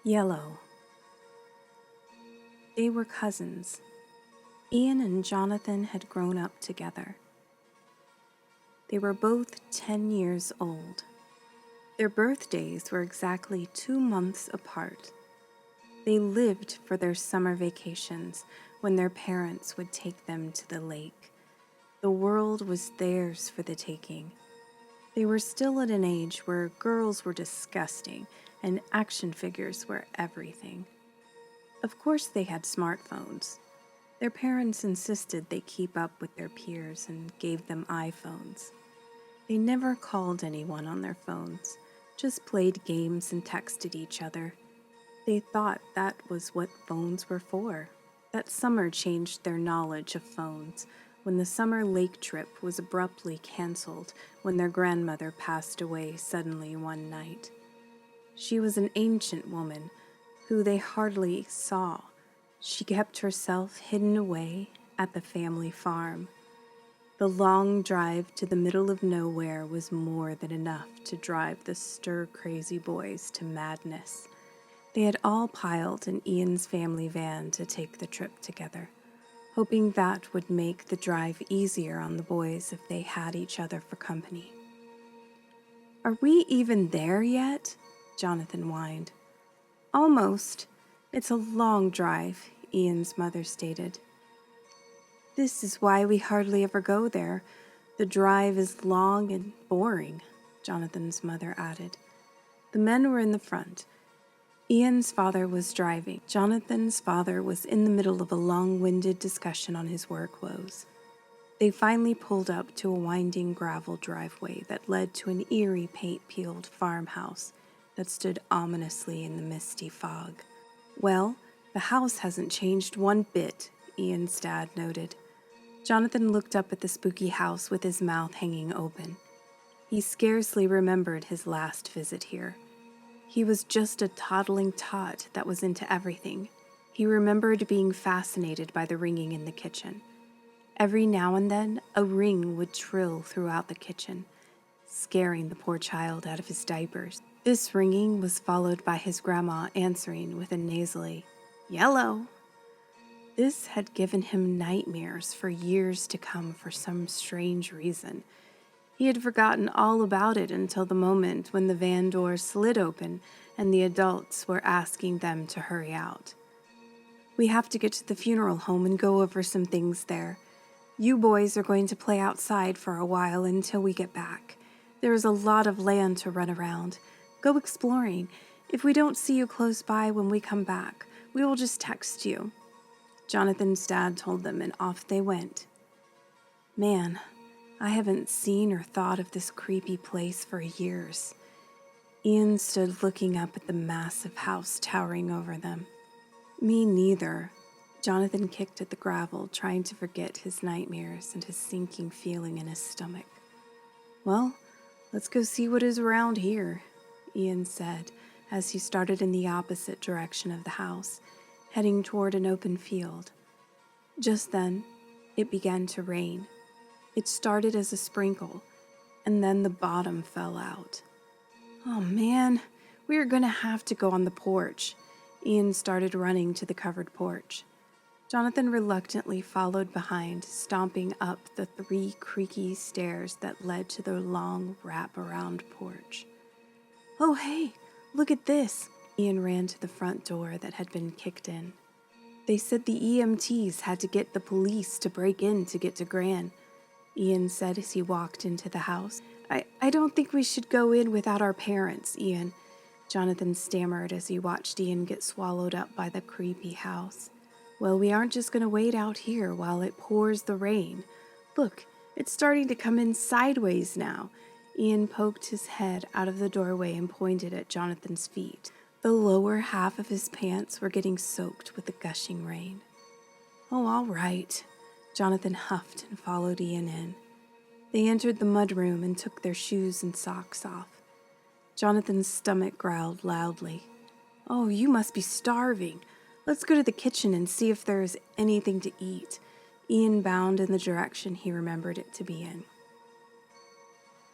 Yello. They were cousins. Ian and Jonathan had grown up together. They were both 10 years old. Their birthdays were exactly 2 months apart. They lived for their summer vacations when their parents would take them to the lake. The world was theirs for the taking. They were still at an age where girls were disgusting and action figures were everything. Of course they had smartphones. Their parents insisted they keep up with their peers and gave them iPhones. They never called anyone on their phones, just played games and texted each other. They thought that was what phones were for. That summer changed their knowledge of phones when the summer lake trip was abruptly canceled when their grandmother passed away suddenly one night. She was an ancient woman who they hardly saw. She kept herself hidden away at the family farm. The long drive to the middle of nowhere was more than enough to drive the stir-crazy boys to madness. They had all piled in Ian's family van to take the trip together, hoping that would make the drive easier on the boys if they had each other for company. "Are we even there yet?" Jonathan whined. "Almost. It's a long drive," Ian's mother stated. "This is why we hardly ever go there. The drive is long and boring," Jonathan's mother added. The men were in the front. Ian's father was driving. Jonathan's father was in the middle of a long-winded discussion on his work woes. They finally pulled up to a winding gravel driveway that led to an eerie paint-peeled farmhouse that stood ominously in the misty fog. "Well, the house hasn't changed one bit," Ian's dad noted. Jonathan looked up at the spooky house with his mouth hanging open. He scarcely remembered his last visit here. He was just a toddling tot that was into everything. He remembered being fascinated by the ringing in the kitchen. Every now and then, a ring would trill throughout the kitchen, scaring the poor child out of his diapers. This ringing was followed by his grandma answering with a nasally, "Yello." This had given him nightmares for years to come for some strange reason. He had forgotten all about it until the moment when the van door slid open and the adults were asking them to hurry out. "We have to get to the funeral home and go over some things there. You boys are going to play outside for a while until we get back. There is a lot of land to run around. Go exploring. If we don't see you close by when we come back, we will just text you." Jonathan's dad told them, and off they went. Man, I haven't seen or thought of this creepy place for years. Ian stood looking up at the massive house towering over them. "Me neither." Jonathan kicked at the gravel, trying to forget his nightmares and his sinking feeling in his stomach. "Well, let's go see what is around here," Ian said as he started in the opposite direction of the house, heading toward an open field. Just then, it began to rain. It started as a sprinkle, and then the bottom fell out. "Oh man, we are going to have to go on the porch." Ian started running to the covered porch. Jonathan reluctantly followed behind, stomping up the 3 creaky stairs that led to the long wrap-around porch. "Oh hey, look at this." Ian ran to the front door that had been kicked in. "They said the EMTs had to get the police to break in to get to Gran," Ian said as he walked into the house. I don't think we should go in without our parents, Ian," Jonathan stammered as he watched Ian get swallowed up by the creepy house. "Well, we aren't just going to wait out here while it pours the rain. Look, it's starting to come in sideways now." Ian poked his head out of the doorway and pointed at Jonathan's feet. The lower half of his pants were getting soaked with the gushing rain. "Oh, all right." Jonathan huffed and followed Ian in. They entered the mudroom and took their shoes and socks off. Jonathan's stomach growled loudly. "Oh, you must be starving. Let's go to the kitchen and see if there is anything to eat." Ian bounded in the direction he remembered it to be in.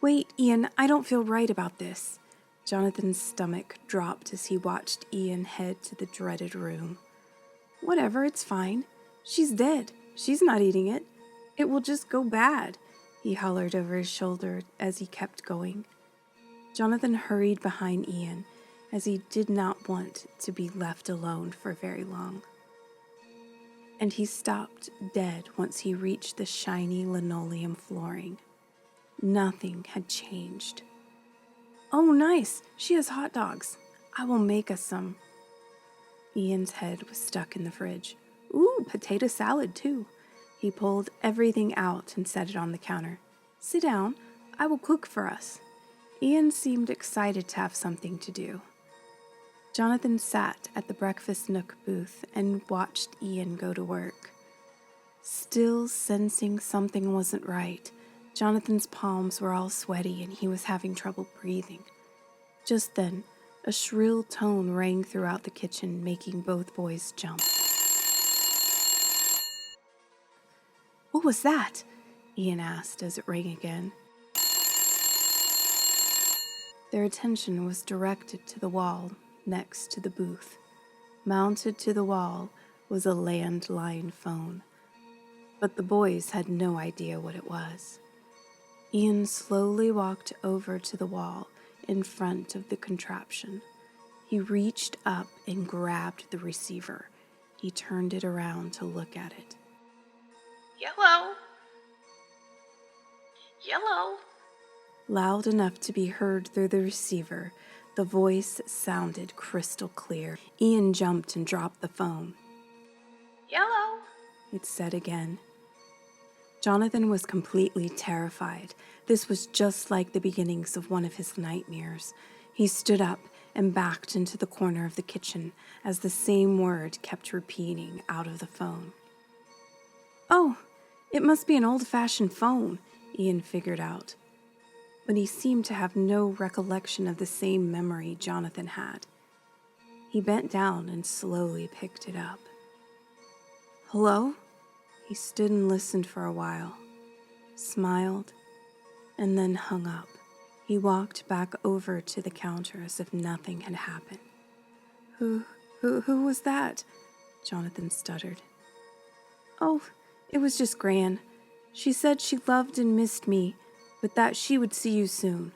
"Wait, Ian, I don't feel right about this." Jonathan's stomach dropped as he watched Ian head to the dreaded room. Whatever, it's fine. She's dead. She's not eating it. It will just go bad, he hollered over his shoulder as he kept going. Jonathan hurried behind Ian, as he did not want to be left alone for very long. And he stopped dead once he reached the shiny linoleum flooring. Nothing had changed. Oh, nice! She has hot dogs. I will make us some. Ian's head was stuck in the fridge. Ooh, potato salad, too. He pulled everything out and set it on the counter. Sit down. I will cook for us. Ian seemed excited to have something to do. Jonathan sat at the breakfast nook booth and watched Ian go to work. Still sensing something wasn't right, Jonathan's palms were all sweaty and he was having trouble breathing. Just then, a shrill tone rang throughout the kitchen, making both boys jump. What was that? Ian asked as it rang again. Their attention was directed to the wall next to the booth. Mounted to the wall was a landline phone, but the boys had no idea what it was. Ian slowly walked over to the wall in front of the contraption. He reached up and grabbed the receiver. He turned it around to look at it. Yello! Yello! Loud enough to be heard through the receiver, the voice sounded crystal clear. Ian jumped and dropped the phone. Yello! It said again. Jonathan was completely terrified. This was just like the beginnings of one of his nightmares. He stood up and backed into the corner of the kitchen as the same word kept repeating out of the phone. Oh, it must be an old-fashioned phone, Ian figured out. But he seemed to have no recollection of the same memory Jonathan had. He bent down and slowly picked it up. Hello? He stood and listened for a while, smiled, and then hung up. He walked back over to the counter as if nothing had happened. Who was that? Jonathan stuttered. Oh, it was just Gran. She said she loved and missed me, but that she would see you soon.